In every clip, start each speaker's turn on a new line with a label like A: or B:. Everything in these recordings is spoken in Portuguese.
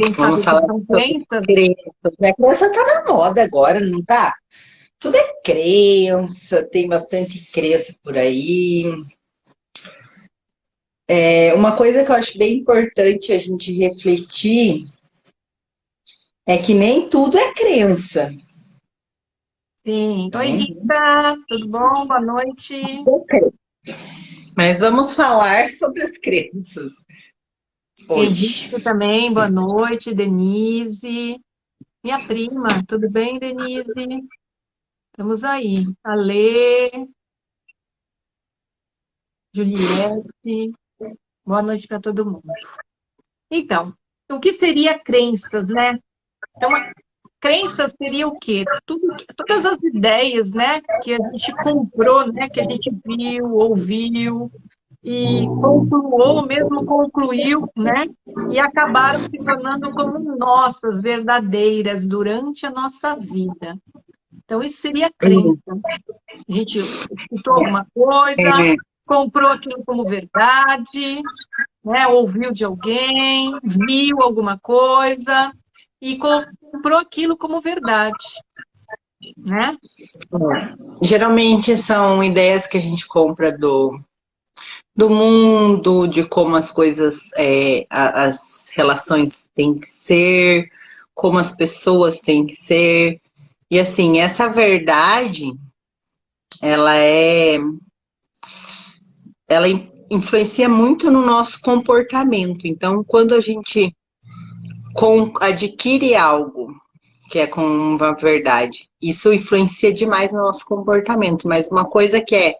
A: Quem sabe
B: Vamos
A: o que
B: falar
A: são
B: sobre
A: crenças?
B: crenças. A crença tá na moda agora, não tá? Tudo é crença, tem bastante crença por aí. É, uma coisa que eu acho bem importante a gente refletir é que nem tudo é crença,
A: Sim. Oi,
B: né?
A: Rita, tudo bom? Boa noite.
B: Mas vamos falar sobre as crenças hoje.
A: Henrique também, boa noite. Denise, minha prima, tudo bem, Denise? Estamos aí. Alê, Juliette, boa noite para todo mundo. Então, o que seria crenças, né? Então, a crença seria o quê? Todas as ideias, né, que a gente comprou, né, que a gente viu, ouviu e concluou, mesmo concluiu, né, e acabaram se tornando como nossas, verdadeiras durante a nossa vida. Então, isso seria crença. A gente escutou alguma coisa,
B: É,
A: comprou aquilo como verdade, né, ouviu de alguém, viu alguma coisa e comprou aquilo como verdade, né?
B: geralmente são ideias que a gente compra do mundo, de como as coisas, as relações têm que ser, como as pessoas têm que ser. E assim, essa verdade, ela é, ela influencia muito no nosso comportamento. Então, quando a gente adquire algo que é com uma verdade, isso influencia demais no nosso comportamento. Mas uma coisa que é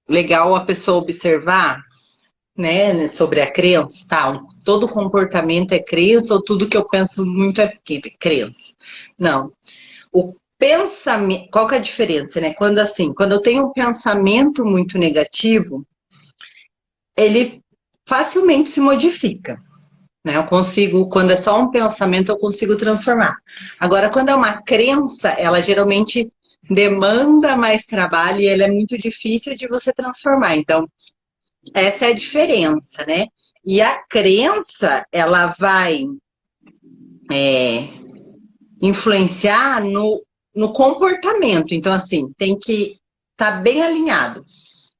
B: legal a pessoa observar, né, sobre a crença, tá? Todo comportamento é crença ou tudo que eu penso muito é crença? Não. O pensamento, qual que é a diferença, né? Quando eu tenho um pensamento muito negativo, ele facilmente se modifica, né? Eu consigo, quando é só um pensamento, eu consigo transformar. Agora, quando é uma crença, ela geralmente demanda mais trabalho e ela é muito difícil de você transformar. Então, essa é a diferença, né? E a crença, ela vai influenciar no comportamento. Então, assim, tem que estar bem alinhado.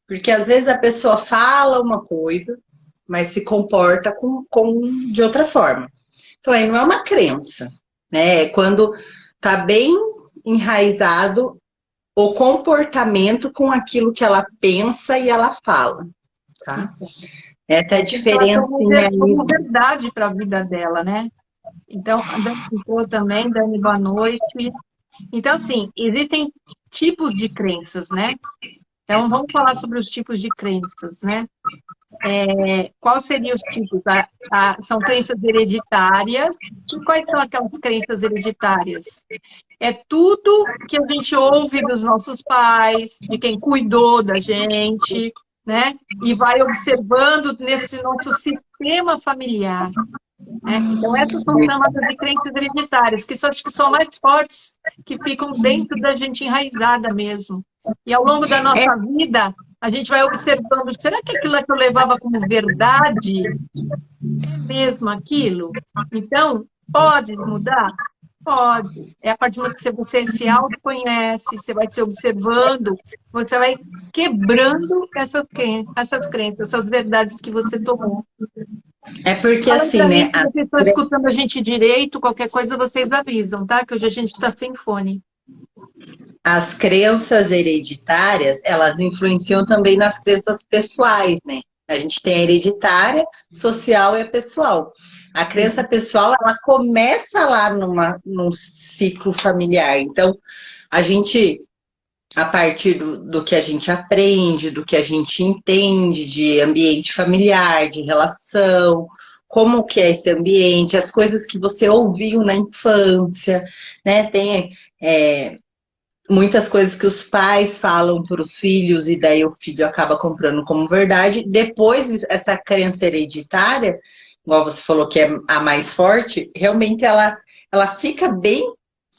B: Porque às vezes a pessoa fala uma coisa, mas se comporta de outra forma. Então, aí não é uma crença, né? É quando está bem enraizado o comportamento com aquilo que ela pensa e ela fala, tá? Essa é a
A: Porque ela
B: diferencinha aí.
A: como verdade para a vida dela, né? Então, a Dani ficou também, Dani, boa noite. Então, assim, existem tipos de crenças, né? Então, vamos falar sobre os tipos de crenças, né? Quais seriam os tipos? São crenças hereditárias. E quais são aquelas crenças hereditárias? É tudo que a gente ouve dos nossos pais, de quem cuidou da gente, né? E vai observando nesse nosso sistema familiar, né? Então, essas são chamadas de crenças hereditárias, que acho que são mais fortes, que ficam dentro da gente enraizada mesmo. E ao longo da
B: É,
A: nossa vida, a gente vai observando, será que aquilo que eu levava como verdade é mesmo aquilo? Então, pode mudar? Pode. É a partir do momento que você se autoconhece, você vai se observando, você vai quebrando essas crenças, essas verdades que você tomou.
B: é porque
A: Fala
B: assim,
A: para mim
B: né?
A: se vocês estão escutando a gente direito, qualquer coisa vocês avisam, tá? Que hoje a gente está sem fone.
B: As crenças hereditárias, elas influenciam também nas crenças pessoais, né? A gente tem a hereditária, social e a pessoal. A crença pessoal, ela começa lá num ciclo familiar. Então, a gente, a partir do que a gente aprende, do que a gente entende de ambiente familiar, de relação, como que é esse ambiente, as coisas que você ouviu na infância, né? Tem muitas coisas que os pais falam para os filhos e daí o filho acaba comprando como verdade. Depois, essa crença hereditária, igual você falou que é a mais forte, realmente ela fica bem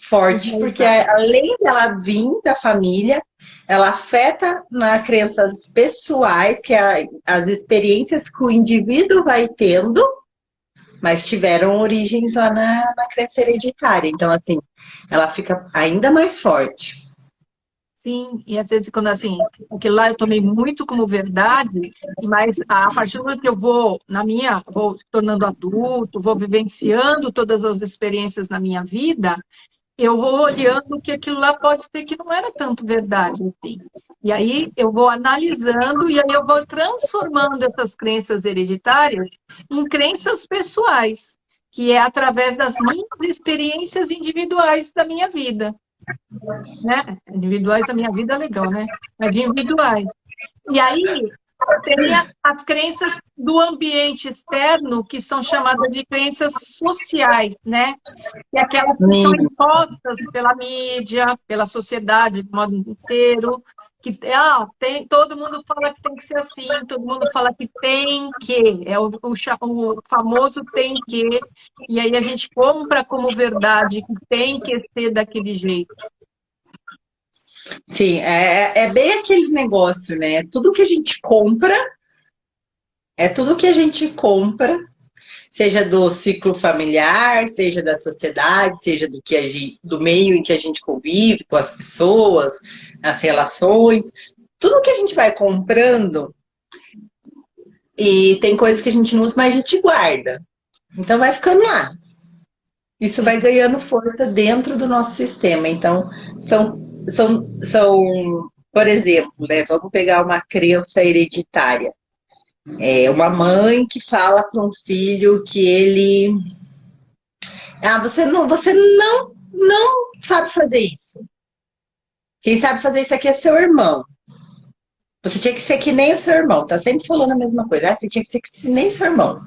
B: forte, porque
A: Enraizado.
B: além dela vir da família, ela afeta nas crenças pessoais, que é as experiências que o indivíduo vai tendo, mas tiveram origens lá na crença hereditária. Então, assim, ela fica ainda mais forte.
A: Sim, e às vezes quando assim, aquilo lá eu tomei muito como verdade, mas a partir do momento que eu vou vou se tornando adulto, vou vivenciando todas as experiências na minha vida, eu vou olhando que aquilo lá pode ser que não era tanto verdade, assim. E aí eu vou analisando e aí eu vou transformando essas crenças hereditárias em crenças pessoais, que é através das minhas experiências individuais da minha vida, né? Individuais da minha vida é legal, né? Mas de individuais. E aí tem as crenças do ambiente externo, que são chamadas de crenças sociais, né? E aquelas que são
B: Sim,
A: impostas pela mídia, pela sociedade de modo inteiro, que todo mundo fala que tem que ser assim, todo mundo fala que tem que, é o famoso tem que, e aí a gente compra como verdade que tem que ser daquele jeito.
B: sim, é bem aquele negócio, né? Tudo que a gente compra, é tudo que a gente compra, seja do ciclo familiar, seja da sociedade, seja do meio em que a gente convive com as pessoas, as relações, tudo que a gente vai comprando e tem coisas que a gente não usa, mas a gente guarda. Então vai ficando lá. Isso vai ganhando força dentro do nosso sistema. Então, por exemplo, né, vamos pegar uma crença hereditária. É uma mãe que fala para um filho que ele você não sabe fazer isso. Quem sabe fazer isso aqui é seu irmão. Você tinha que ser que nem o seu irmão. Tá sempre falando a mesma coisa. Você tinha que ser que nem o seu irmão.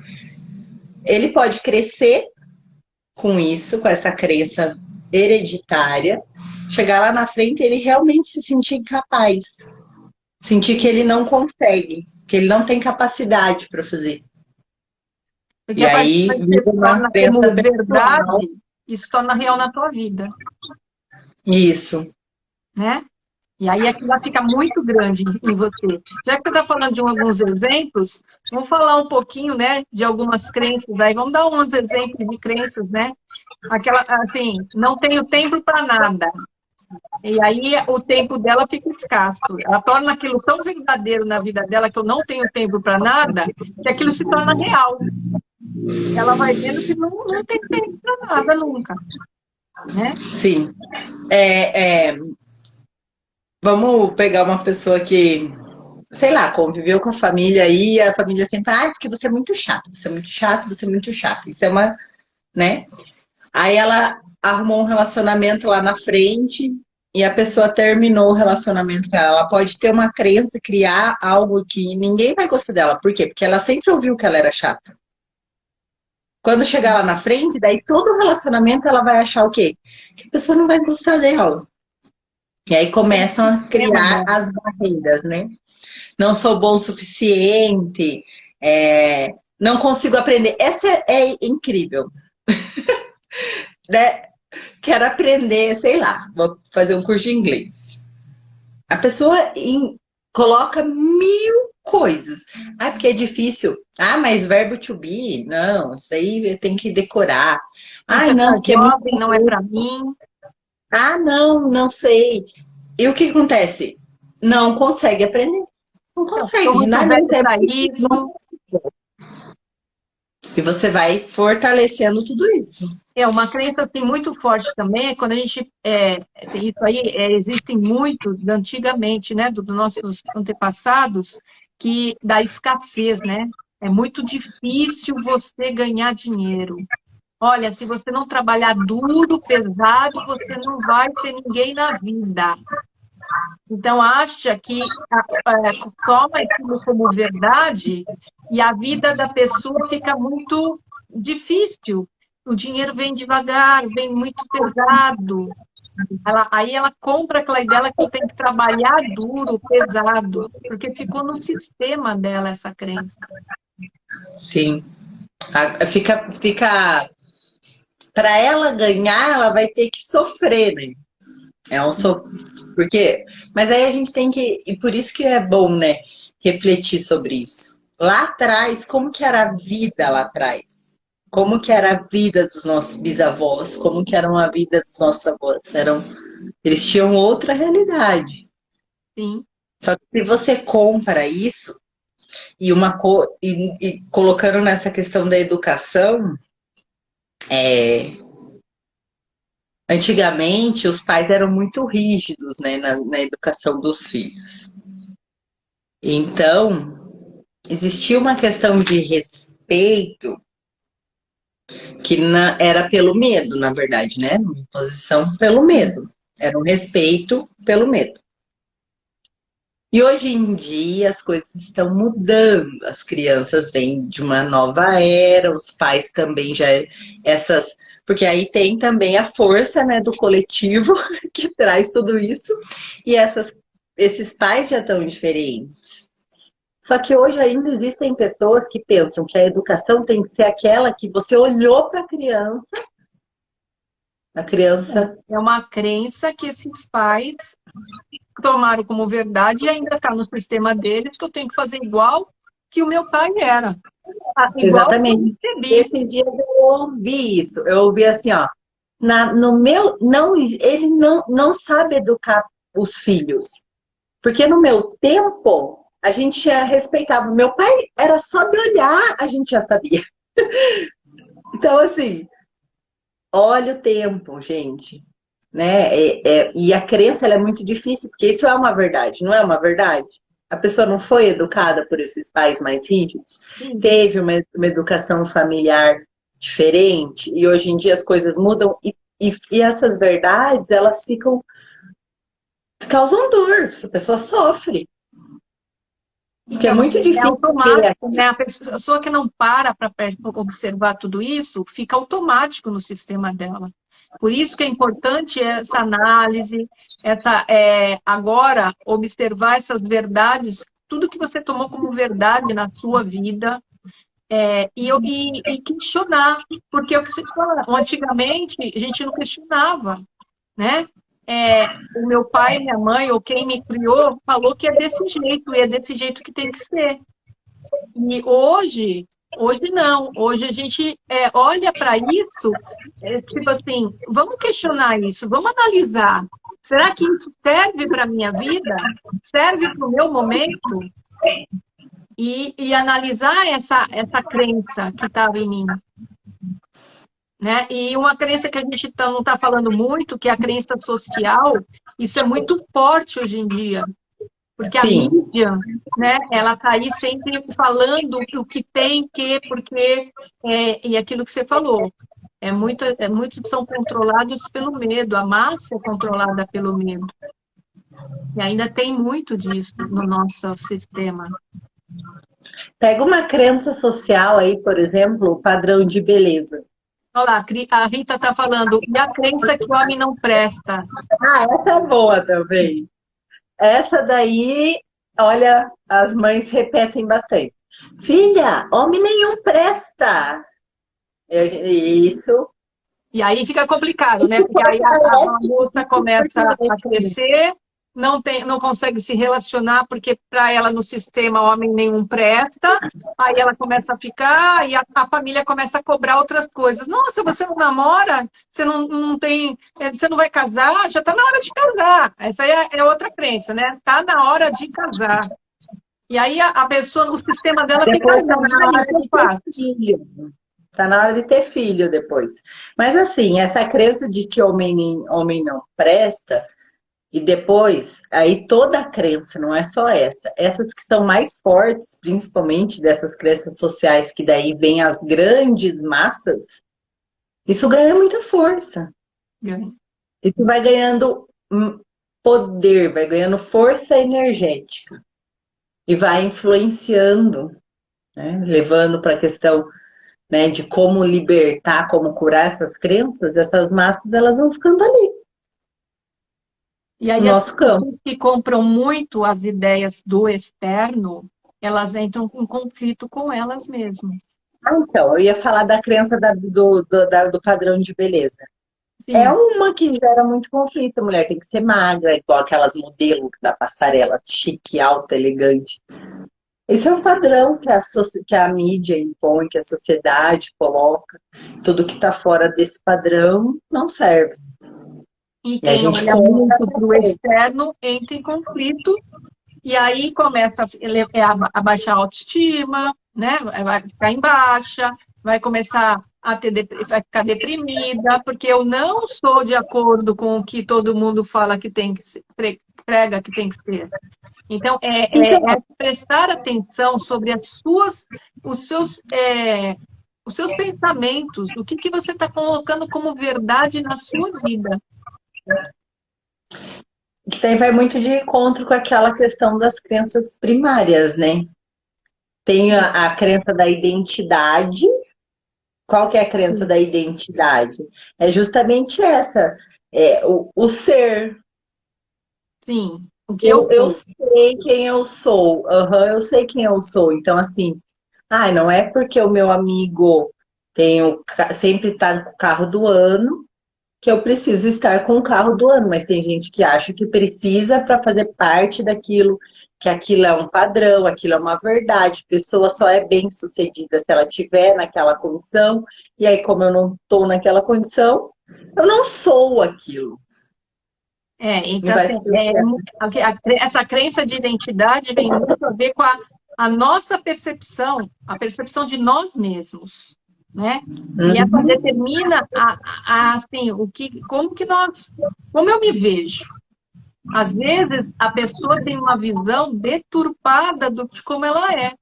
B: Ele pode crescer com isso, com essa crença hereditária, chegar lá na frente e ele realmente se sentir incapaz. Sentir que ele não consegue, que ele não tem capacidade para fazer.
A: Porque
B: E
A: a partir do
B: aí
A: momento que
B: vira
A: você
B: uma
A: torna
B: crença
A: como
B: pessoal.
A: verdade, isso torna real na tua vida,
B: Isso.
A: né? E aí aquilo lá fica muito grande em você. Já que você está falando de alguns exemplos, vamos falar um pouquinho, né, de algumas crenças aí. Vamos dar uns exemplos de crenças, né? Aquela, assim, não tenho tempo para nada. E aí o tempo dela fica escasso. Ela torna aquilo tão verdadeiro na vida dela que eu não tenho tempo para nada, que aquilo se torna real. Ela vai vendo que não tem tempo para nada nunca, né?
B: Sim. Vamos pegar uma pessoa que, sei lá, conviveu com a família aí, e a família sempre, porque você é muito chato, você é muito chato, você é muito chato. Isso é uma, né? Aí ela arrumou um relacionamento lá na frente e a pessoa terminou o relacionamento com ela. Ela pode ter uma crença, criar algo que ninguém vai gostar dela. Por quê? Porque ela sempre ouviu que ela era chata. Quando chegar lá na frente, daí todo relacionamento ela vai achar o quê? Que a pessoa não vai gostar dela. E aí começam a
A: Tema
B: criar
A: dela.
B: as barreiras, né? Não sou bom o suficiente, não consigo aprender. Essa é incrível, né? Quero aprender, sei lá, vou fazer um curso de inglês. A pessoa coloca mil coisas. Porque é difícil. Mas verbo to be, não, isso aí tem que decorar.
A: Ainda
B: Não,
A: tá
B: porque é muito.
A: jovem, não é para mim.
B: Não, não sei. E o que acontece? Não consegue aprender. Não
A: Eu sou
B: consegue.
A: muito
B: Nada
A: velho
B: é
A: para isso.
B: E você vai fortalecendo tudo isso.
A: É uma crença assim, muito forte também, é quando a gente tem isso aí, existem muitos antigamente, né, dos nossos antepassados, que da escassez, né? É muito difícil você ganhar dinheiro. Olha, se você não trabalhar duro, pesado, você não vai ter ninguém na vida. Então, acha que toma aquilo como verdade e a vida da pessoa fica muito difícil. O dinheiro vem devagar, vem muito pesado. Aí ela compra aquela ideia que ela tem que trabalhar duro, pesado, porque ficou no sistema dela essa crença.
B: Sim. Fica. Para ela ganhar, ela vai ter que sofrer, né? Porque. Mas aí a gente tem que. E por isso que é bom, né? Refletir sobre isso. Lá atrás, como que era a vida lá atrás? como que era a vida dos nossos bisavós, como que era a vida dos nossos avós. Eles tinham outra realidade.
A: Sim.
B: Só que se você compara isso e colocando nessa questão da educação, antigamente os pais eram muito rígidos, né, na educação dos filhos. Então, existia uma questão de respeito que era pelo medo, na verdade, né? Uma imposição pelo medo. Era um respeito pelo medo. E hoje em dia as coisas estão mudando. As crianças vêm de uma nova era, os pais também já essas, porque aí tem também a força, né, do coletivo que traz tudo isso. E esses pais já estão diferentes. Só que hoje ainda existem pessoas que pensam que a educação tem que ser aquela que você olhou para a criança.
A: É uma crença que esses pais tomaram como verdade e ainda está no sistema deles que eu tenho que fazer igual que o meu pai era. Igual que eu
B: Exatamente.
A: recebi.
B: Esses dias eu ouvi isso. Eu ouvi assim, ó. No meu, não, ele não sabe educar os filhos. Porque no meu tempo, a gente já respeitava. Meu pai era só de olhar, a gente já sabia. Então, assim, olha o tempo, gente. Né? E a crença ela é muito difícil, porque isso é uma verdade, não é uma verdade? A pessoa não foi educada por esses pais mais rígidos, teve uma educação familiar diferente, e hoje em dia as coisas mudam, e essas verdades, elas causam dor, a pessoa sofre. Porque é muito
A: É
B: difícil.
A: automático, né? A pessoa que não para observar tudo isso, fica automático no sistema dela. Por isso que é importante essa análise, agora observar essas verdades, tudo que você tomou como verdade na sua vida, e questionar, porque o que você fala, antigamente a gente não questionava, né? O meu pai, minha mãe, ou quem me criou, falou que é desse jeito, e é desse jeito que tem que ser. E hoje não. Hoje a gente olha para isso, tipo assim, vamos questionar isso, vamos analisar. Será que isso serve para a minha vida? Serve para o meu momento? E analisar essa crença que estava em mim. Né? E uma crença que a gente não está falando muito, que é a crença social, isso é muito forte hoje em dia. Porque a
B: Sim.
A: mídia, né, ela está aí sempre falando o que tem, porque, e aquilo que você falou, muitos são controlados pelo medo, a massa é controlada pelo medo. E ainda tem muito disso no nosso sistema.
B: Pega uma crença social aí, por exemplo, o padrão de beleza.
A: Olha lá, a Rita está falando, e a crença que o homem não presta?
B: Ah, essa é boa também. Essa daí, olha, as mães repetem bastante. Filha, homem nenhum presta. Isso.
A: E aí fica complicado, né? Porque aí a moça começa a crescer, não consegue se relacionar, porque para ela no sistema homem nenhum presta, aí ela começa a ficar, e a família começa a cobrar outras coisas. Nossa, você não namora, você não tem, você não vai casar, já está na hora de casar. Essa aí é outra crença, né? Está na hora de casar. E aí a pessoa, o sistema dela fica.
B: Depois tá na hora de ter filho. Tá na hora de ter filho depois. Mas assim, essa crença de que homem não presta, e depois, aí toda a crença, não é só essa. Essas que são mais fortes, principalmente dessas crenças sociais, que daí vem as grandes massas, isso ganha muita força. Isso vai ganhando poder, vai ganhando força energética. E vai influenciando, né? Levando para a questão, né, de como libertar, como curar essas crenças, essas massas elas vão ficando ali.
A: E aí
B: no
A: as
B: nosso campo.
A: pessoas que compram muito as ideias do externo, elas entram em conflito com elas mesmas.
B: Então, eu ia falar da crença do padrão de beleza.
A: Sim.
B: É uma que gera muito conflito. A mulher tem que ser magra, igual aquelas modelos da passarela, chique, alta, elegante. Esse é um padrão que a mídia impõe, que a sociedade coloca. Tudo que está fora desse padrão não serve.
A: E
B: E a
A: quem
B: gente
A: olha
B: compra.
A: muito para o externo entra em conflito, e aí começa a baixar a autoestima, né? Vai ficar em baixa, vai começar a vai ficar deprimida, porque eu não sou de acordo com o que todo mundo fala que tem que ser, prega que tem que ser. Então,
B: Então,
A: é prestar atenção sobre os seus, os seus pensamentos, o que você está colocando como verdade na sua vida.
B: que daí vai muito de encontro com aquela questão das crenças primárias, né? Tem a crença da identidade. Qual que é a crença da identidade? É justamente essa, o ser.
A: Sim, o que eu
B: Eu
A: sou.
B: sei quem eu sou. Aham, eu sei quem eu sou. Então, assim, não é porque o meu amigo sempre está com o carro do ano que eu preciso estar com o carro do ano, mas tem gente que acha que precisa para fazer parte daquilo, que aquilo é um padrão, aquilo é uma verdade. A pessoa só é bem-sucedida se ela estiver naquela condição, e aí, como eu não estou naquela condição, eu não sou aquilo. E
A: Então,
B: vai
A: assim,
B: se frustrando.
A: essa crença de identidade vem muito a ver com a nossa percepção, a percepção de nós mesmos, né? E essa
B: Uhum.
A: determina assim, como eu me vejo. Às vezes, a pessoa tem uma visão deturpada de como ela é,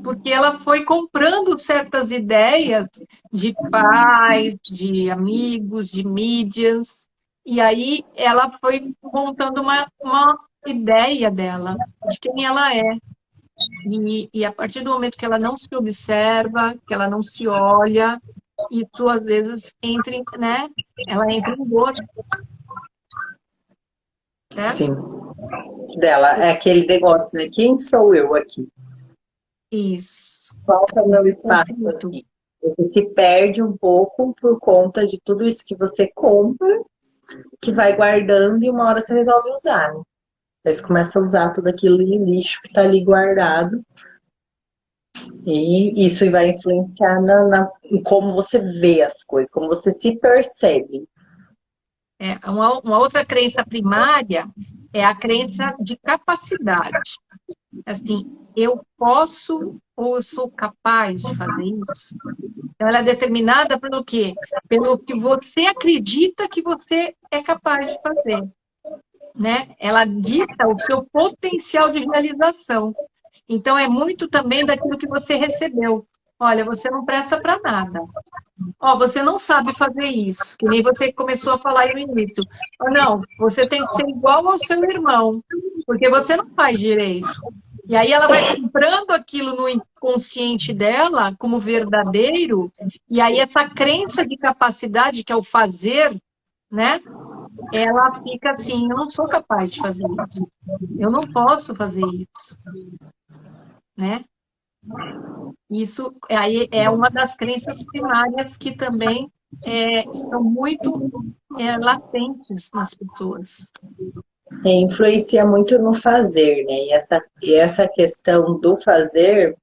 A: porque ela foi comprando certas ideias de pais, de amigos, de mídias, e aí ela foi montando uma ideia dela, de quem ela é. E a partir do momento que ela não se observa, que ela não se olha, e tu às vezes entra em, né? Ela entra em dor, certo?
B: Sim, dela. É aquele negócio, né? Quem sou eu aqui?
A: Isso.
B: Qual que é o meu espaço
A: Conflito.
B: aqui? Você se perde um pouco por conta de tudo isso que você compra, que vai guardando e uma hora você resolve usar, né? Aí você começa a usar tudo aquilo em lixo que está ali guardado. E isso vai influenciar em como você vê as coisas, como você se percebe.
A: Uma outra crença primária é a crença de capacidade. Assim, eu posso ou eu sou capaz de fazer isso? Então, ela é determinada pelo quê? Pelo que você acredita que você é capaz de fazer, né? Ela dita o seu potencial de realização. Então, é muito também daquilo que você recebeu. Olha, você não presta para nada. Ó, você não sabe fazer isso, que nem você começou a falar aí no início. Ou não, você tem que ser igual ao seu irmão, porque você não faz direito. E aí ela vai comprando aquilo no inconsciente dela como verdadeiro, e aí essa crença de capacidade, que é o fazer, né? Ela fica assim, eu não sou capaz de fazer isso. Eu não posso fazer isso, né? Isso aí é uma das crenças primárias que também são muito latentes nas pessoas.
B: Influencia muito no fazer, né? E essa questão do fazer,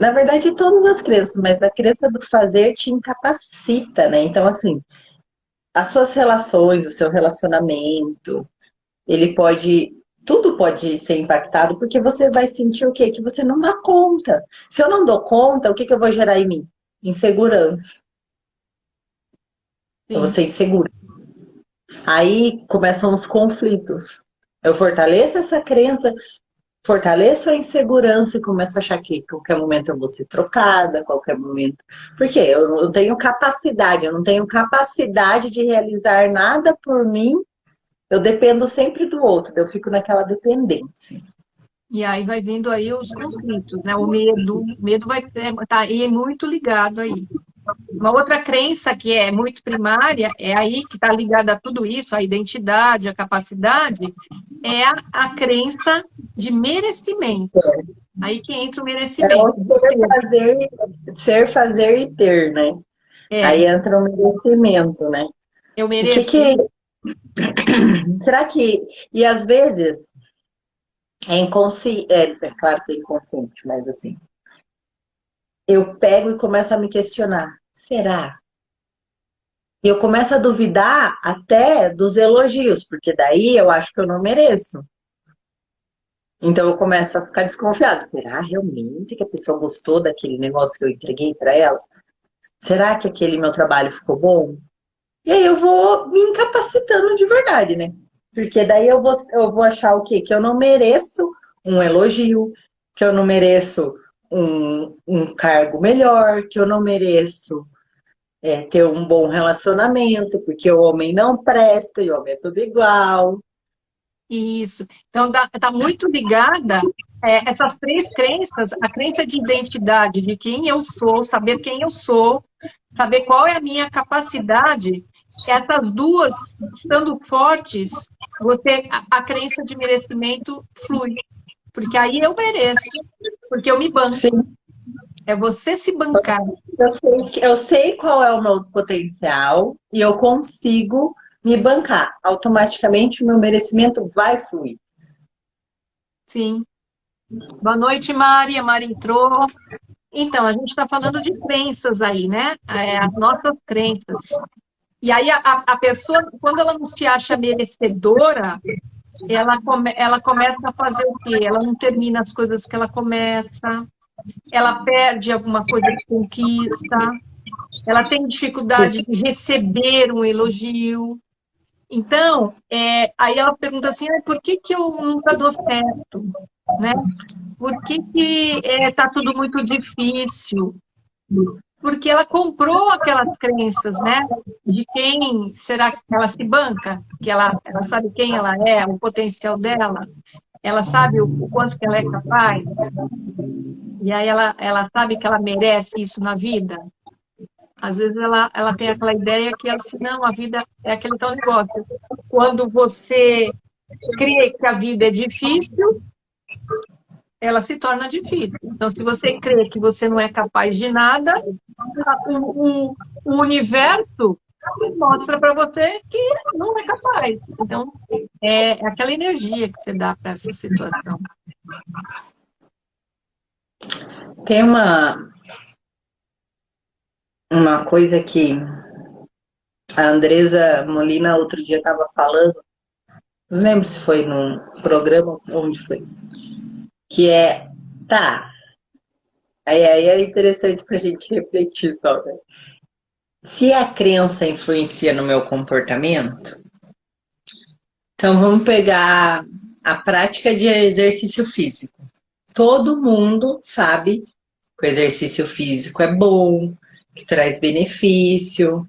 B: na verdade, todas as crenças, mas a crença do fazer te incapacita, né? Então, assim, as suas relações, o seu relacionamento, ele pode. Tudo pode ser impactado porque você vai sentir o quê? Que você não dá conta. Se eu não dou conta, o que eu vou gerar em mim? Insegurança. Eu vou
A: Sim.
B: ser insegura. Aí começam os conflitos. Eu fortaleço essa crença, fortaleço a insegurança e começo a achar que a qualquer momento eu vou ser trocada, a qualquer momento. Porque eu não tenho capacidade, eu não tenho capacidade de realizar nada por mim, eu dependo sempre do outro, eu fico naquela dependência.
A: E aí vai vindo aí os conflitos, né? O medo vai estar aí muito ligado aí. Uma outra crença que é muito primária, é aí que está ligada a tudo isso, a identidade, a capacidade, é a crença de merecimento. Aí que entra o
B: É o
A: merecimento.
B: ser, fazer e ter, né?
A: É,
B: Aí entra o merecimento, né?
A: eu
B: O que
A: mereço
B: que. Será que. E às vezes, É inconsciente, é claro que é inconsciente, mas assim, eu pego e começo a me questionar, será? E eu começo a duvidar até dos elogios, porque daí eu acho que eu não mereço. Então eu começo a ficar desconfiada. Será realmente que a pessoa gostou daquele negócio que eu entreguei para ela? Será que aquele meu trabalho ficou bom? E aí eu vou me incapacitando de verdade, né? Porque daí eu vou achar o quê? Que eu não mereço um elogio, que eu não mereço um cargo melhor, que eu não mereço ter um bom relacionamento, porque o homem não presta e o homem é tudo igual.
A: Isso. Então, está muito ligada, essas três crenças, a crença de identidade, de quem eu sou, saber quem eu sou, saber qual é a minha capacidade, essas duas, estando fortes, a crença de merecimento flui. Porque aí eu mereço, porque eu me banco.
B: Sim,
A: É você se bancar.
B: eu sei qual é o meu potencial e eu consigo me bancar. Automaticamente o meu merecimento vai fluir.
A: Sim. Boa noite, Mari. A Mari entrou. Então, a gente está falando de crenças aí, né? As nossas crenças. E aí, a pessoa, quando ela não se acha merecedora, ela começa a fazer o quê? Ela não termina as coisas que ela começa, ela perde alguma coisa que conquista, ela tem dificuldade de receber um elogio. Então, aí ela pergunta assim, por que que eu nunca dou certo? Né? Por que que tá tudo muito difícil? Porque ela comprou aquelas crenças, né? De quem será que ela se banca? Que ela sabe quem ela é, o potencial dela, ela sabe o quanto que ela é capaz, e aí ela sabe que ela merece isso na vida. Às vezes ela tem aquela ideia que ela assim, não, a vida é aquele tal negócio. Quando você crê que a vida é difícil, ela se torna difícil. Então, se você crê que você não é capaz de nada, o universo mostra para você que não é capaz. Então, é aquela energia que você dá para essa situação.
B: Tem uma coisa que a Andresa Molina outro dia estava falando, não lembro se foi num programa, onde foi, que tá, aí é interessante para a gente refletir só, né? Se a crença influencia no meu comportamento, então vamos pegar a prática de exercício físico. Todo mundo sabe que o exercício físico é bom, que traz benefício.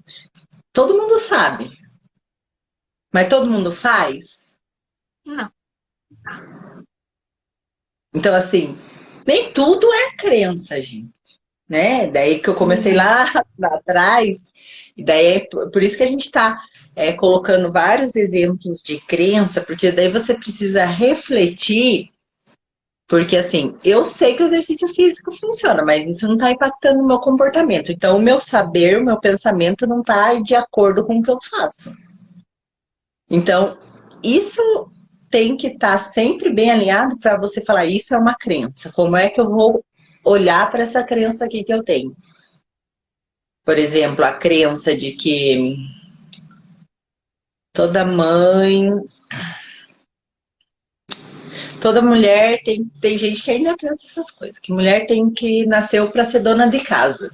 B: Todo mundo sabe. Mas todo mundo faz?
A: Não.
B: Então, assim, nem tudo é crença, gente. Né? Daí que eu comecei lá atrás, e daí é por isso que a gente está colocando vários exemplos de crença, porque daí você precisa refletir. Porque assim, eu sei que o exercício físico funciona, mas isso não está impactando o meu comportamento. Então, o meu saber, o meu pensamento não está de acordo com o que eu faço. Então, isso tem que estar sempre bem alinhado para você falar, isso é uma crença. Como é que eu vou olhar para essa crença aqui que eu tenho? Por exemplo, a crença de que toda mãe, toda mulher tem gente que ainda pensa essas coisas, que mulher tem que nasceu para ser dona de casa.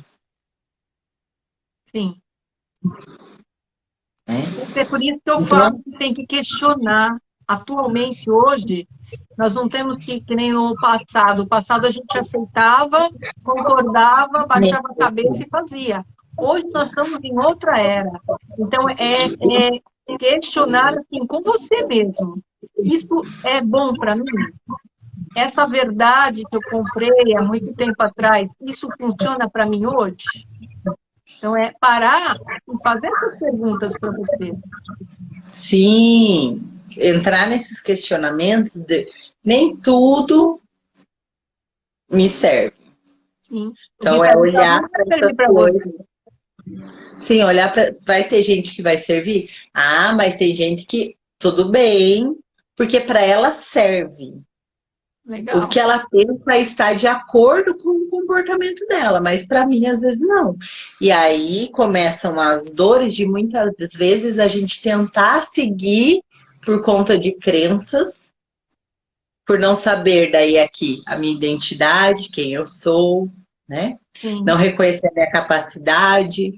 A: Sim.
B: Né?
A: É por isso que eu
B: Então,
A: falo que tem que questionar. Atualmente, hoje, nós não temos que nem o passado. O passado a gente aceitava, concordava, baixava a cabeça e fazia. Hoje nós estamos em outra era. Então, questionar assim, com você mesmo. Isso é bom para mim? Essa verdade que eu comprei há muito tempo atrás, isso funciona para mim hoje? Então, é parar e fazer essas perguntas para você.
B: sim, entrar nesses questionamentos de nem tudo me serve.
A: Sim. O que
B: Então, é
A: serve para
B: olhar
A: alguém
B: para
A: vai servir
B: essas
A: para
B: coisas.
A: você.
B: Sim, olhar para. Vai ter gente que vai servir? Ah, mas tem gente que tudo bem, porque para ela serve. O
A: Legal.
B: que ela pensa está de acordo com o comportamento dela, mas para mim às vezes não. E aí começam as dores de muitas vezes a gente tentar seguir por conta de crenças, por não saber daí aqui a minha identidade, quem eu sou, né? Não
A: Sim,
B: reconhecer a minha capacidade.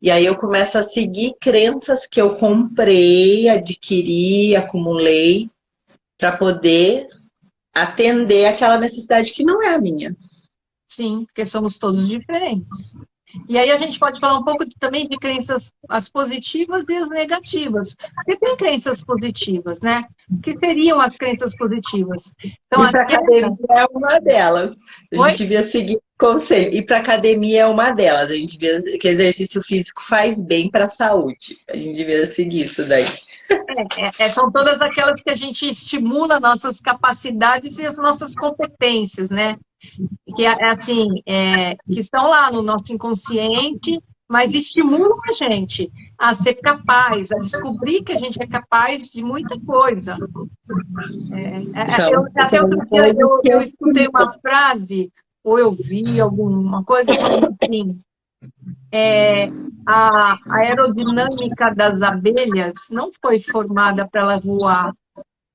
B: E aí eu começo a seguir crenças que eu comprei, adquiri, acumulei para poder atender aquela necessidade que não é a minha.
A: sim, porque somos todos diferentes. E aí a gente pode falar um pouco também de crenças, as positivas e as negativas. Porque tem crenças positivas, né? O que seriam as crenças positivas? Então,
B: Ir para academia
A: aquela...
B: é uma delas. A
A: Oi?
B: gente devia seguir o conselho. Ir para academia é uma delas. A gente devia que exercício físico faz bem para a saúde. A gente devia seguir isso daí.
A: São todas aquelas que a gente estimula nossas capacidades e as nossas competências, né? Que assim, que estão lá no nosso inconsciente, mas estimulam a gente a ser capaz, a descobrir que a gente é capaz de muita coisa. Até outro
B: São
A: dia
B: coisas que
A: eu
B: eu
A: escutei
B: sinto.
A: uma frase, ou eu vi alguma coisa falando assim, a aerodinâmica das abelhas não foi formada para ela voar,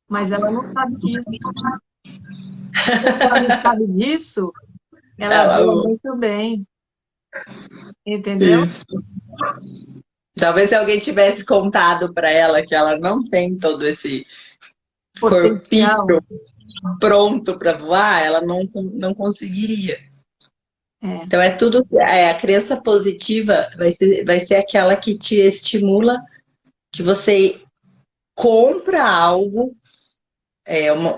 A: mas ela não sabe disso. Como ela não sabe disso, ela
B: Ela,
A: voa muito bem, entendeu?
B: isso. Talvez se alguém tivesse contado para ela que ela não tem todo esse corpinho
A: Potencial.
B: pronto para voar, ela não conseguiria.
A: É,
B: Então é tudo, a crença positiva vai ser aquela que te estimula, que você compra algo,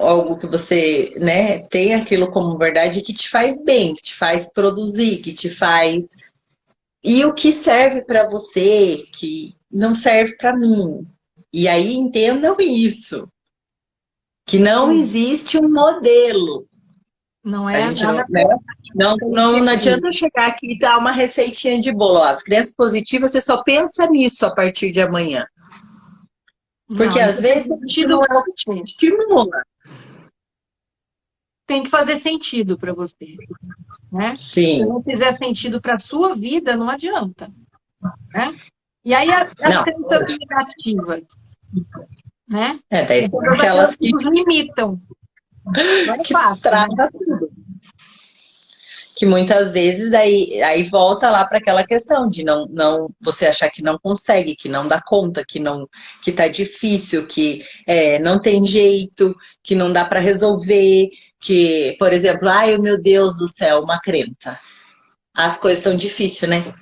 B: algo que você, né, tem aquilo como verdade que te faz bem, que te faz produzir, que te faz. E o que serve para você, que não serve para mim. E aí entendam isso, que não
A: sim.
B: existe um modelo.
A: Não
B: A
A: é
B: gente não,
A: nada
B: né? Não
A: perfeito.
B: adianta chegar aqui e dar uma receitinha de bolo. Ó, as crenças positivas, você só pensa nisso a partir de amanhã. Porque
A: Não,
B: às
A: isso tem
B: vezes isso
A: sentido
B: não é
A: para
B: o que te
A: você.
B: estimula.
A: Tem que fazer sentido para você, né? Se
B: Sim.
A: não fizer sentido para a sua vida, não adianta, né? E aí as
B: Não.
A: crenças negativas, né?
B: Daí
A: São
B: são
A: todas aquelas
B: aquelas
A: que nos limitam. Não é
B: que
A: fácil, né?
B: trava tudo. Que muitas vezes daí aí volta lá para aquela questão de não você achar que não consegue, que não dá conta, que tá difícil, que não tem jeito, que não dá para resolver, que, por exemplo, ai meu Deus do céu, uma crença. As coisas estão difíceis, né?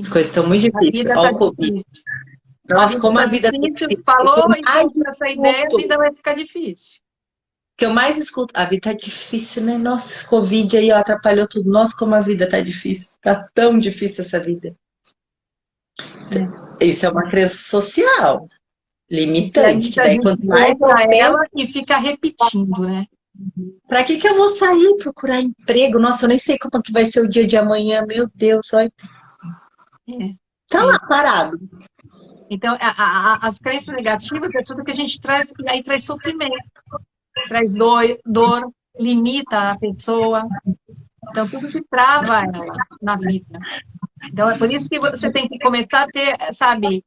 B: As coisas
A: Isso.
B: estão muito
A: A
B: difíceis.
A: vida
B: Olha
A: está
B: o Covid.
A: difícil. A
B: Nossa,
A: vida
B: como
A: está
B: a vida tá
A: difícil,
B: difícil. O que
A: falou
B: eu
A: e
B: mais
A: trouxe essa ideia, a
B: escuto,
A: vida vai ficar difícil.
B: que eu mais escuto, a vida tá difícil, né? Nossa, esse Covid aí, ó, atrapalhou tudo. Nossa, como a vida tá difícil. Tá tão difícil essa vida.
A: É.
B: Isso é uma crença social,
A: E aí
B: limitante, que
A: a
B: daí
A: gente
B: quanto mais eu
A: compra
B: penso,
A: ela e fica repetindo, né?
B: pra que que eu vou sair procurar emprego? Nossa, eu nem sei como que vai ser o dia de amanhã, meu Deus, olha,
A: É,
B: tá
A: é.
B: lá parado.
A: Então, as crenças negativas é tudo que a gente traz, e aí traz sofrimento, traz dor, limita a pessoa. Então, tudo que trava ela na vida. Então, é por isso que você tem que começar a ter, sabe,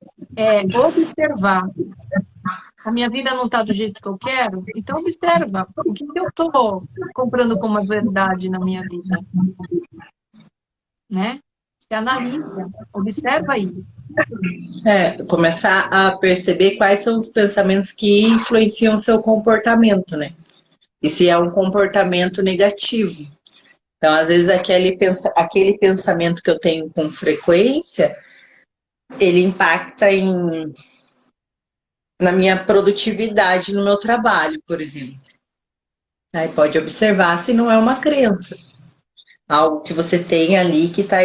A: observar. A minha vida não está do jeito que eu quero, então observa. O que eu estou comprando como verdade na minha vida, né? Você analisa, observa aí.
B: Começar a perceber quais são os pensamentos que influenciam o seu comportamento, né? E se é um comportamento negativo. Então, às vezes, aquele pensamento que eu tenho com frequência, ele impacta na minha produtividade no meu trabalho, por exemplo. Aí pode observar se não é uma crença. Algo que você tem ali que está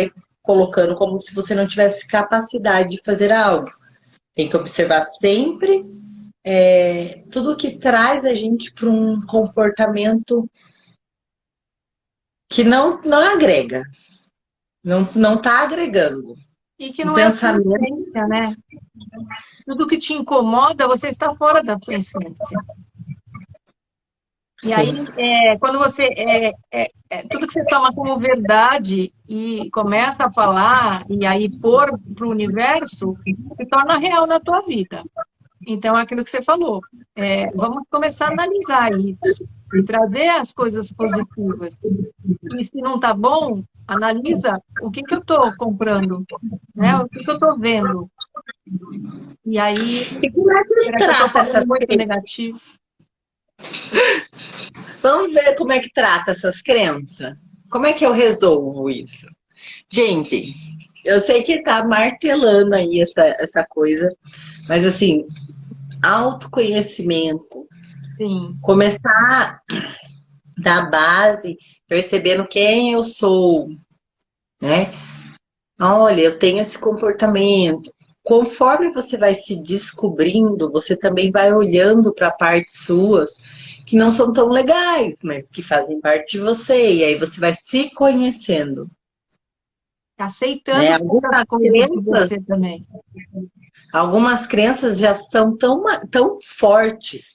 B: colocando como se você não tivesse capacidade de fazer algo. Tem que observar sempre tudo que traz a gente para um comportamento que não agrega, não está agregando.
A: E que
B: Um
A: não é a sua
B: pensamento.
A: essência, né? Tudo que te incomoda, você está fora da sua essência. E aí,
B: Sim.
A: quando você. Tudo que você toma como verdade e começa a falar, e aí pôr para o universo, se torna real na tua vida. Então, é aquilo que você falou. Vamos começar a analisar isso e trazer as coisas positivas. E se não está bom, analisa o que eu estou comprando, né? O que eu estou vendo. E aí,
B: E como é que
A: será que eu estou
B: trata essas
A: falando muito
B: crenças?
A: negativo?
B: Vamos ver como é que trata essas crenças. Como é que eu resolvo isso? Gente, eu sei que tá martelando aí essa coisa, mas assim, autoconhecimento,
A: Sim,
B: começar da base, percebendo quem eu sou, né? Olha, eu tenho esse comportamento. Conforme você vai se descobrindo, você também vai olhando para partes suas que não são tão legais, mas que fazem parte de você. E aí você vai se conhecendo,
A: aceitando
B: né?
A: certas coisas de você também.
B: Algumas crenças já são tão fortes,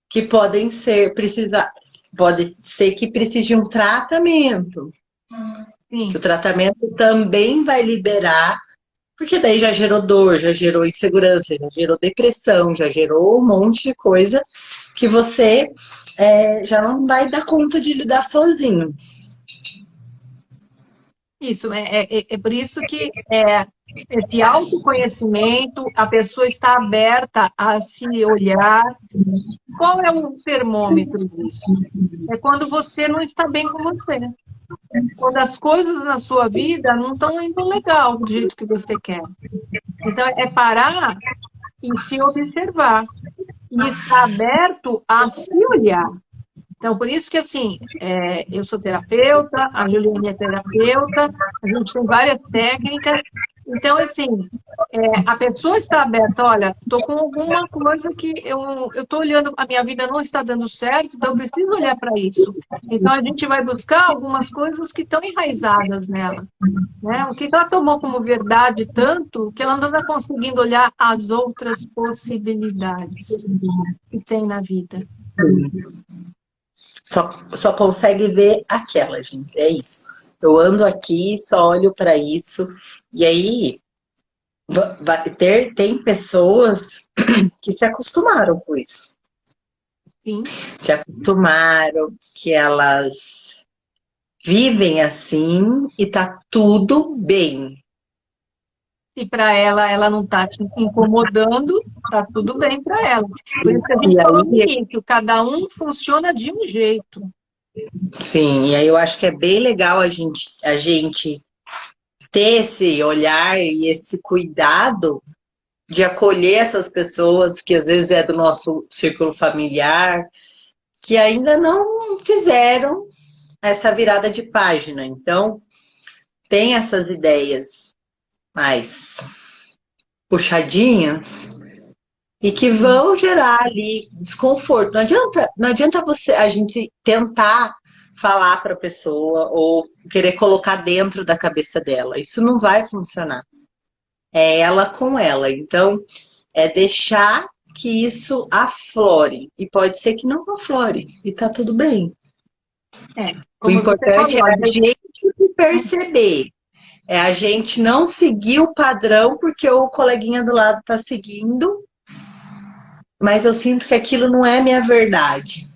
B: que pode ser que precise de um tratamento. Que o
A: Sim,
B: tratamento também vai liberar. Porque daí já gerou dor, já gerou insegurança, já gerou depressão, já gerou um monte de coisa que você já não vai dar conta de lidar sozinho.
A: isso. É por isso que esse autoconhecimento, a pessoa está aberta a se olhar. Qual é o termômetro disso? É quando você não está bem com você. Quando as coisas na sua vida não estão indo legal do jeito que você quer. Então, é parar e se observar. E estar aberto a se olhar. Então, por isso que, assim, eu sou terapeuta, a Juliane é terapeuta, a gente tem várias técnicas. Então, assim, a pessoa está aberta, olha, estou com alguma coisa que eu estou olhando, a minha vida não está dando certo, então eu preciso olhar para isso. Então, a gente vai buscar algumas coisas que estão enraizadas nela. Né? O que ela tomou como verdade tanto que ela não está conseguindo olhar as outras possibilidades que tem na vida.
B: Só consegue ver aquela, gente. É isso. Eu ando aqui, só olho para isso. E aí tem pessoas que se acostumaram com isso.
A: Sim.
B: Se acostumaram que elas vivem assim e tá tudo bem.
A: Se para ela não está te incomodando, tá tudo bem para ela. Por isso que a gente
B: E
A: falou no
B: aí,
A: início, cada um funciona de um jeito.
B: sim, e aí eu acho que é bem legal a gente ter esse olhar e esse cuidado de acolher essas pessoas que às vezes é do nosso círculo familiar, que ainda não fizeram essa virada de página. Então, tem essas ideias mais puxadinhas e que vão gerar ali desconforto. Não adianta a gente tentar falar para a pessoa ou querer colocar dentro da cabeça dela. Isso não vai funcionar. É ela com ela. Então, é deixar que isso aflore. E pode ser que não aflore. E tá tudo bem. O
A: Como você
B: importante é
A: falou, às
B: a
A: vezes,
B: gente se perceber. É a gente não seguir o padrão porque o coleguinha do lado tá seguindo, mas eu sinto que aquilo não é minha verdade.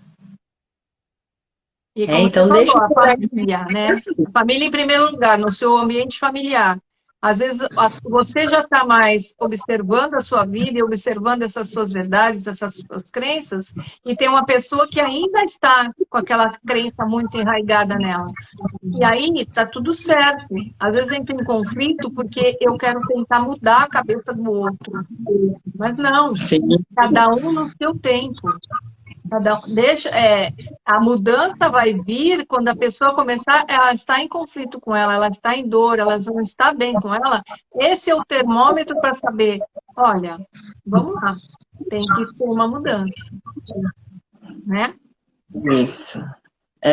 A: e como você
B: Então deixa
A: falou,
B: eu
A: a
B: por aí.
A: família, né? A família em primeiro lugar, no seu ambiente familiar. Às vezes você já está mais observando a sua vida e observando essas suas verdades, essas suas crenças, e tem uma pessoa que ainda está com aquela crença muito enraizada nela. E aí está tudo certo. Às vezes entra em conflito porque eu quero tentar mudar a cabeça do outro. Mas não,
B: Sim,
A: cada um no seu tempo. A mudança vai vir quando a pessoa começar, ela está em conflito com ela está em dor, ela não está bem com ela. Esse é o termômetro para saber, olha, vamos lá, tem que ter uma mudança, né?
B: isso.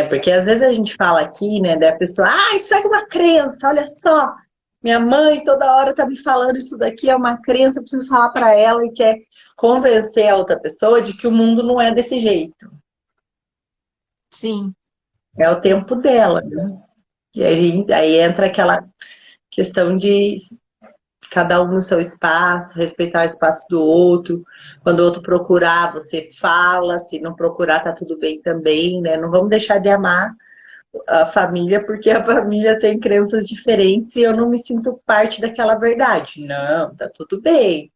B: Porque às vezes a gente fala aqui, né, da pessoa, isso é uma crença, olha só, minha mãe toda hora tá me falando isso daqui é uma crença, eu preciso falar para ela e quer convencer a outra pessoa de que o mundo não é desse jeito.
A: Sim.
B: É o tempo dela, né? E aí entra aquela questão de cada um no seu espaço, respeitar o espaço do outro. Quando o outro procurar, você fala. Se não procurar, tá tudo bem também, né? Não vamos deixar de amar a família porque a família tem crenças diferentes e eu não me sinto parte daquela verdade. Não, tá tudo bem.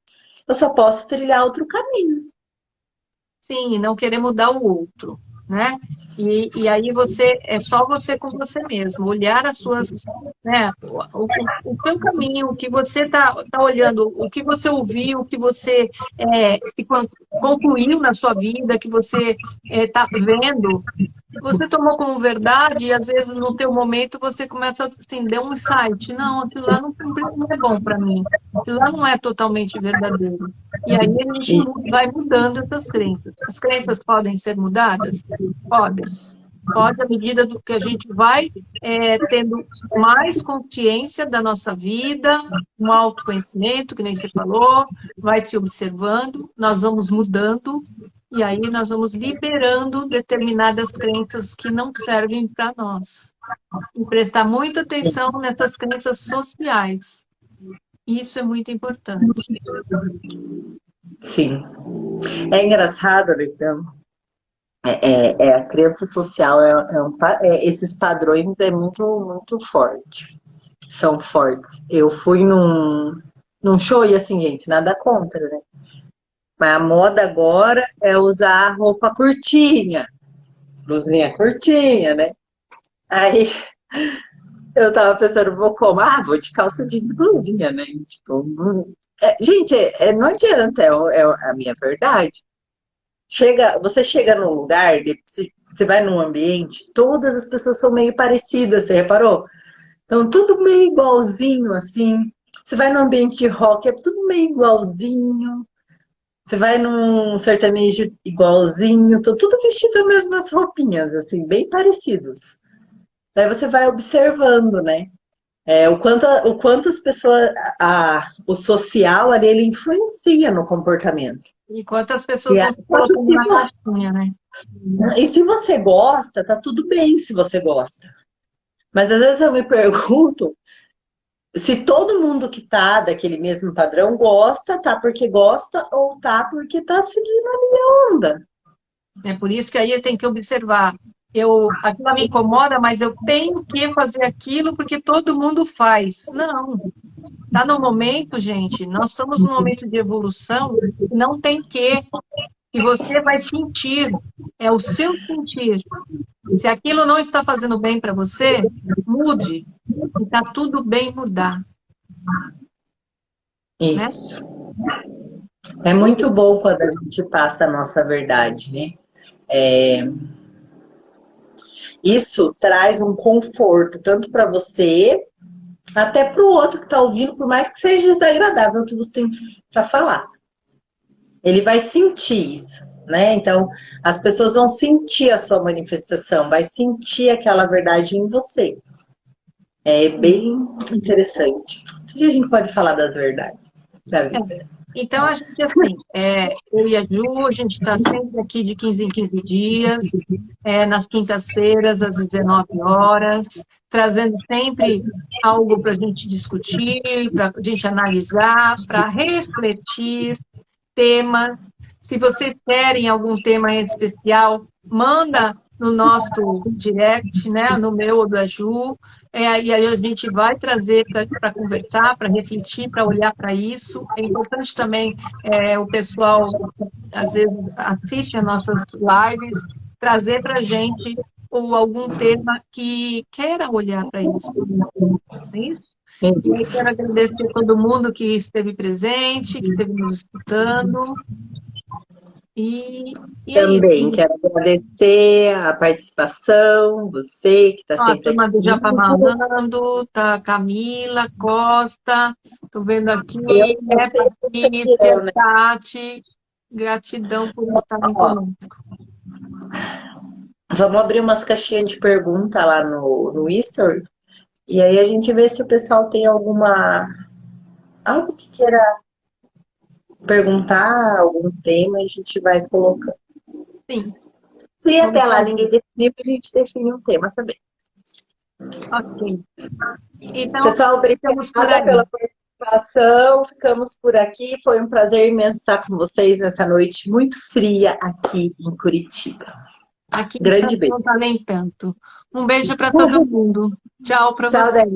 B: Eu só posso trilhar outro caminho.
A: Sim, e não querer mudar o outro, né? E aí você é só você com você mesmo, olhar as suas, né, o seu caminho, o que você tá olhando, o que você ouviu, o que você concluiu na sua vida, que você está vendo, você tomou como verdade e às vezes no teu momento você começa assim, deu um insight, não, aquilo lá não é bom para mim, aquilo lá não é totalmente verdadeiro. E aí a gente
B: E,
A: vai mudando essas crenças. As crenças podem ser mudadas? Podem. Pode, à medida do que a gente vai tendo mais consciência da nossa vida, um autoconhecimento, que nem você falou, vai se observando, nós vamos mudando, e aí nós vamos liberando determinadas crenças que não servem para nós. E prestar muita atenção nessas crenças sociais. Isso é muito importante.
B: sim. É engraçado, Leitão. A crença social, esses padrões é muito, muito forte. São fortes. Eu fui num show e assim, gente, nada contra, né? Mas a moda agora é usar roupa curtinha, blusinha curtinha, né? Aí eu tava pensando, vou como? Ah, vou de calça jeans e blusinha, né? Tipo, gente, não adianta, a minha verdade. Você chega num lugar, você vai num ambiente, todas as pessoas são meio parecidas, você reparou? Então, tudo meio igualzinho, assim. Você vai num ambiente de rock, é tudo meio igualzinho. Você vai num sertanejo igualzinho, tudo vestido as mesmas roupinhas, assim, bem parecidos. Daí você vai observando, né? O quanto as pessoas, o social ali, ele influencia no comportamento.
A: Enquanto as pessoas
B: E,
A: vão se colocando na caixinha, né?
B: e se você gosta, tá tudo bem se você gosta. Mas às vezes eu me pergunto se todo mundo que tá daquele mesmo padrão gosta, tá porque gosta ou tá porque tá seguindo a minha onda.
A: É por isso que aí tem que observar. Aquilo me incomoda, mas eu tenho que fazer aquilo porque todo mundo faz. Não, está no momento, gente. Nós estamos num momento de evolução e não tem que. E você vai sentir. É o seu sentir. Se aquilo não está fazendo bem para você, mude. E está tudo bem mudar, né?
B: Isso. É muito bom quando a gente passa a nossa verdade, né? É, isso traz um conforto, tanto para você, até para o outro que está ouvindo, por mais que seja desagradável o que você tem para falar. Ele vai sentir isso, né? Então, as pessoas vão sentir a sua manifestação, vai sentir aquela verdade em você. É bem interessante. E a gente pode falar das verdades da
A: É.
B: vida.
A: Então, a gente, assim, eu e a Ju, a gente está sempre aqui de 15 em 15 dias, nas quintas-feiras, às 19 horas, trazendo sempre algo para a gente discutir, para a gente analisar, para refletir temas. Se vocês querem algum tema em especial, manda no nosso direct, né, no meu ou da Ju, e aí a gente vai trazer para conversar, para refletir, para olhar para isso. É importante também o pessoal, às vezes, assiste as nossas lives, trazer para a gente ou algum tema que queira olhar para isso. Não é isso? E aí quero agradecer a todo mundo que esteve presente, que esteve nos escutando. E é
B: Também
A: isso.
B: quero agradecer a participação, você que está
A: Ó, a
B: sempre aqui
A: turma do
B: comigo.
A: Japamalando, tá Camila Costa, tô vendo aqui,
B: Eu,
A: Patrícia,
B: né?
A: Tati, gratidão por estarem
B: Ó,
A: conosco.
B: vamos abrir umas caixinhas de pergunta lá no History. E aí a gente vê se o pessoal tem algo que queira perguntar, algum tema, a gente vai colocando.
A: Sim,
B: Se até lá ninguém definir, a gente define um tema também.
A: Ok. Então,
B: Pessoal, obrigada pela participação. Ficamos por aqui. Foi um prazer imenso estar com vocês nessa noite muito fria aqui em Curitiba.
A: Aqui
B: Grande beijo.
A: não está nem tanto. Um beijo para todo mundo. Tchau para vocês.